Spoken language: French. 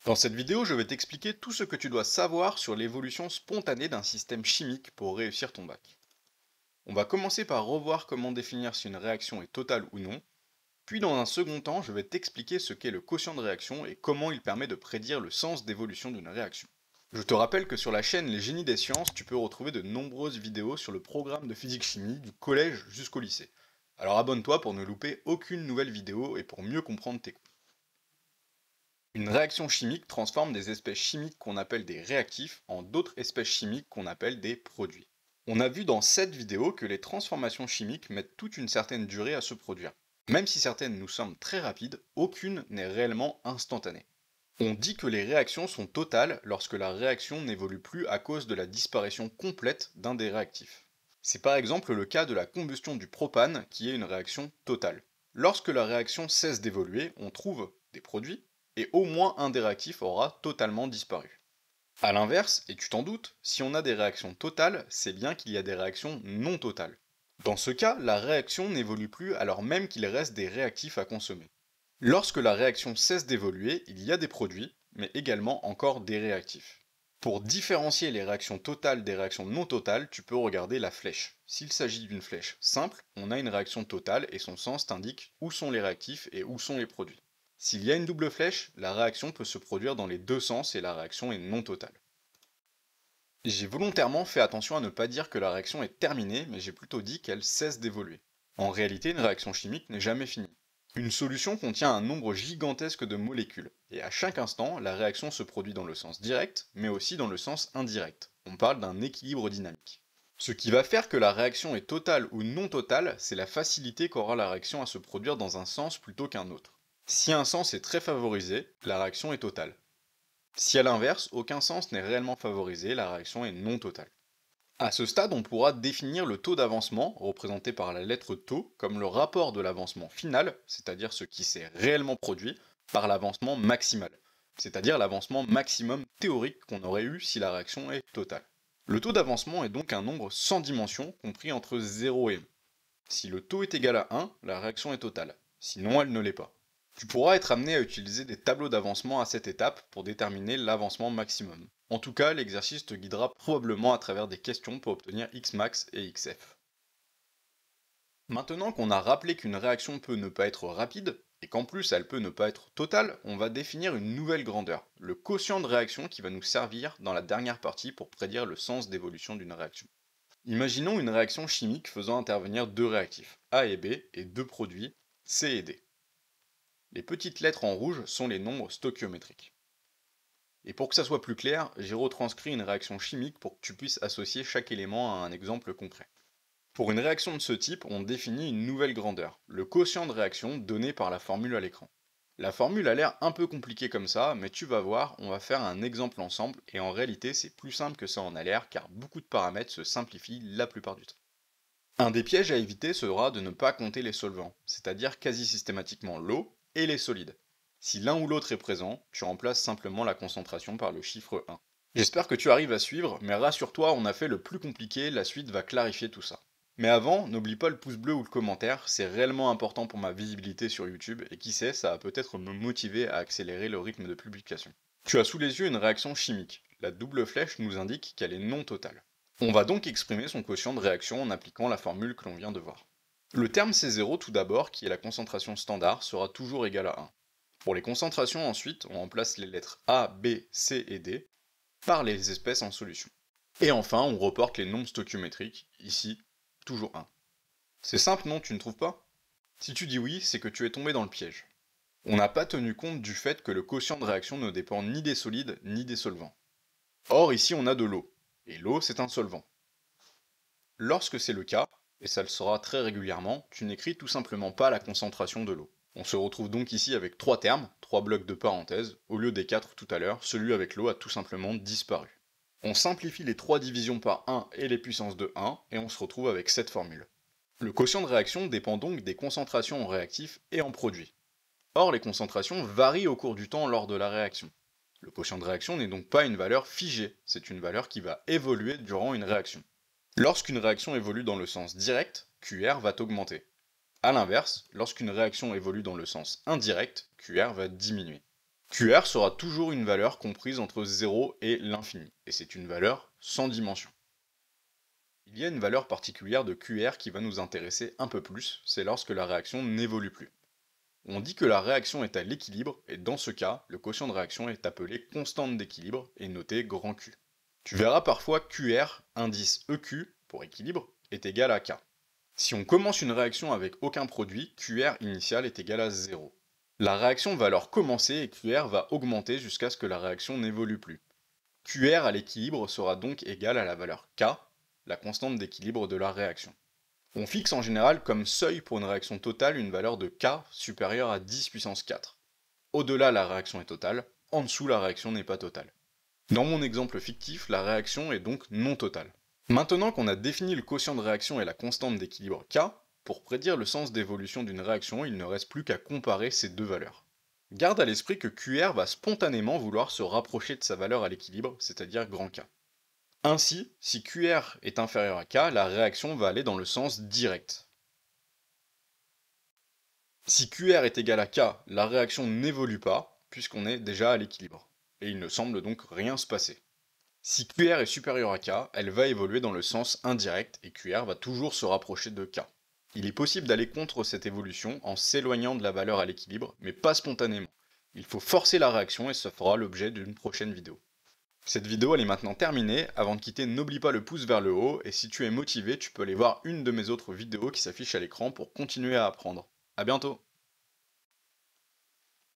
Dans cette vidéo, je vais t'expliquer tout ce que tu dois savoir sur l'évolution spontanée d'un système chimique pour réussir ton bac. On va commencer par revoir comment définir si une réaction est totale ou non, puis dans un second temps, je vais t'expliquer ce qu'est le quotient de réaction et comment il permet de prédire le sens d'évolution d'une réaction. Je te rappelle que sur la chaîne Les Génies des Sciences, tu peux retrouver de nombreuses vidéos sur le programme de physique-chimie du collège jusqu'au lycée. Alors abonne-toi pour ne louper aucune nouvelle vidéo et pour mieux comprendre tes cours. Une réaction chimique transforme des espèces chimiques qu'on appelle des réactifs en d'autres espèces chimiques qu'on appelle des produits. On a vu dans cette vidéo que les transformations chimiques mettent toute une certaine durée à se produire. Même si certaines nous semblent très rapides, aucune n'est réellement instantanée. On dit que les réactions sont totales lorsque la réaction n'évolue plus à cause de la disparition complète d'un des réactifs. C'est par exemple le cas de la combustion du propane qui est une réaction totale. Lorsque la réaction cesse d'évoluer, on trouve des produits, et au moins un des réactifs aura totalement disparu. A l'inverse, et tu t'en doutes, si on a des réactions totales, c'est bien qu'il y a des réactions non totales. Dans ce cas, la réaction n'évolue plus alors même qu'il reste des réactifs à consommer. Lorsque la réaction cesse d'évoluer, il y a des produits, mais également encore des réactifs. Pour différencier les réactions totales des réactions non totales, tu peux regarder la flèche. S'il s'agit d'une flèche simple, on a une réaction totale et son sens t'indique où sont les réactifs et où sont les produits. S'il y a une double flèche, la réaction peut se produire dans les deux sens et la réaction est non totale. J'ai volontairement fait attention à ne pas dire que la réaction est terminée, mais j'ai plutôt dit qu'elle cesse d'évoluer. En réalité, une réaction chimique n'est jamais finie. Une solution contient un nombre gigantesque de molécules, et à chaque instant, la réaction se produit dans le sens direct, mais aussi dans le sens indirect. On parle d'un équilibre dynamique. Ce qui va faire que la réaction est totale ou non totale, c'est la facilité qu'aura la réaction à se produire dans un sens plutôt qu'un autre. Si un sens est très favorisé, la réaction est totale. Si à l'inverse, aucun sens n'est réellement favorisé, la réaction est non totale. À ce stade, on pourra définir le taux d'avancement, représenté par la lettre taux, comme le rapport de l'avancement final, c'est-à-dire ce qui s'est réellement produit, par l'avancement maximal, c'est-à-dire l'avancement maximum théorique qu'on aurait eu si la réaction est totale. Le taux d'avancement est donc un nombre sans dimension, compris entre 0 et 1. Si le taux est égal à 1, la réaction est totale, sinon elle ne l'est pas. Tu pourras être amené à utiliser des tableaux d'avancement à cette étape pour déterminer l'avancement maximum. En tout cas, l'exercice te guidera probablement à travers des questions pour obtenir Xmax et Xf. Maintenant qu'on a rappelé qu'une réaction peut ne pas être rapide, et qu'en plus elle peut ne pas être totale, on va définir une nouvelle grandeur, le quotient de réaction qui va nous servir dans la dernière partie pour prédire le sens d'évolution d'une réaction. Imaginons une réaction chimique faisant intervenir deux réactifs, A et B, et deux produits, C et D. Les petites lettres en rouge sont les nombres stoichiométriques. Et pour que ça soit plus clair, j'ai retranscrit une réaction chimique pour que tu puisses associer chaque élément à un exemple concret. Pour une réaction de ce type, on définit une nouvelle grandeur, le quotient de réaction donné par la formule à l'écran. La formule a l'air un peu compliquée comme ça, mais tu vas voir, on va faire un exemple ensemble, et en réalité c'est plus simple que ça en a l'air, car beaucoup de paramètres se simplifient la plupart du temps. Un des pièges à éviter sera de ne pas compter les solvants, c'est-à-dire quasi systématiquement l'eau et les solides. Si l'un ou l'autre est présent, tu remplaces simplement la concentration par le chiffre 1. J'espère que tu arrives à suivre, mais rassure-toi, on a fait le plus compliqué, la suite va clarifier tout ça. Mais avant, n'oublie pas le pouce bleu ou le commentaire, c'est réellement important pour ma visibilité sur YouTube, et qui sait, ça va peut-être me motiver à accélérer le rythme de publication. Tu as sous les yeux une réaction chimique. La double flèche nous indique qu'elle est non totale. On va donc exprimer son quotient de réaction en appliquant la formule que l'on vient de voir. Le terme C0 tout d'abord, qui est la concentration standard, sera toujours égal à 1. Pour les concentrations ensuite, on remplace les lettres A, B, C et D par les espèces en solution. Et enfin, on reporte les nombres stoichiométriques, ici, toujours 1. C'est simple, non, tu ne trouves pas? Si tu dis oui, c'est que tu es tombé dans le piège. On n'a pas tenu compte du fait que le quotient de réaction ne dépend ni des solides ni des solvants. Or, ici, on a de l'eau. Et l'eau, c'est un solvant. Lorsque c'est le cas, et ça le sera très régulièrement, tu n'écris tout simplement pas la concentration de l'eau. On se retrouve donc ici avec 3 termes, 3 blocs de parenthèses, au lieu des 4 tout à l'heure, celui avec l'eau a tout simplement disparu. On simplifie les 3 divisions par 1 et les puissances de 1, et on se retrouve avec cette formule. Le quotient de réaction dépend donc des concentrations en réactifs et en produits. Or, les concentrations varient au cours du temps lors de la réaction. Le quotient de réaction n'est donc pas une valeur figée, c'est une valeur qui va évoluer durant une réaction. Lorsqu'une réaction évolue dans le sens direct, QR va augmenter. A l'inverse, lorsqu'une réaction évolue dans le sens indirect, QR va diminuer. QR sera toujours une valeur comprise entre 0 et l'infini, et c'est une valeur sans dimension. Il y a une valeur particulière de QR qui va nous intéresser un peu plus, c'est lorsque la réaction n'évolue plus. On dit que la réaction est à l'équilibre, et dans ce cas, le quotient de réaction est appelé constante d'équilibre et noté grand Q. Tu verras parfois QR, indice EQ, pour équilibre, est égal à K. Si on commence une réaction avec aucun produit, QR initial est égal à 0. La réaction va alors commencer et QR va augmenter jusqu'à ce que la réaction n'évolue plus. QR à l'équilibre sera donc égal à la valeur K, la constante d'équilibre de la réaction. On fixe en général comme seuil pour une réaction totale une valeur de K supérieure à 10 puissance 4. Au-delà, la réaction est totale, en dessous, la réaction n'est pas totale. Dans mon exemple fictif, la réaction est donc non totale. Maintenant qu'on a défini le quotient de réaction et la constante d'équilibre K, pour prédire le sens d'évolution d'une réaction, il ne reste plus qu'à comparer ces deux valeurs. Garde à l'esprit que QR va spontanément vouloir se rapprocher de sa valeur à l'équilibre, c'est-à-dire grand K. Ainsi, si QR est inférieur à K, la réaction va aller dans le sens direct. Si QR est égal à K, la réaction n'évolue pas, puisqu'on est déjà à l'équilibre, et il ne semble donc rien se passer. Si QR est supérieur à K, elle va évoluer dans le sens indirect, et QR va toujours se rapprocher de K. Il est possible d'aller contre cette évolution en s'éloignant de la valeur à l'équilibre, mais pas spontanément. Il faut forcer la réaction et ça fera l'objet d'une prochaine vidéo. Cette vidéo elle est maintenant terminée, avant de quitter n'oublie pas le pouce vers le haut, et si tu es motivé tu peux aller voir une de mes autres vidéos qui s'affiche à l'écran pour continuer à apprendre. A bientôt.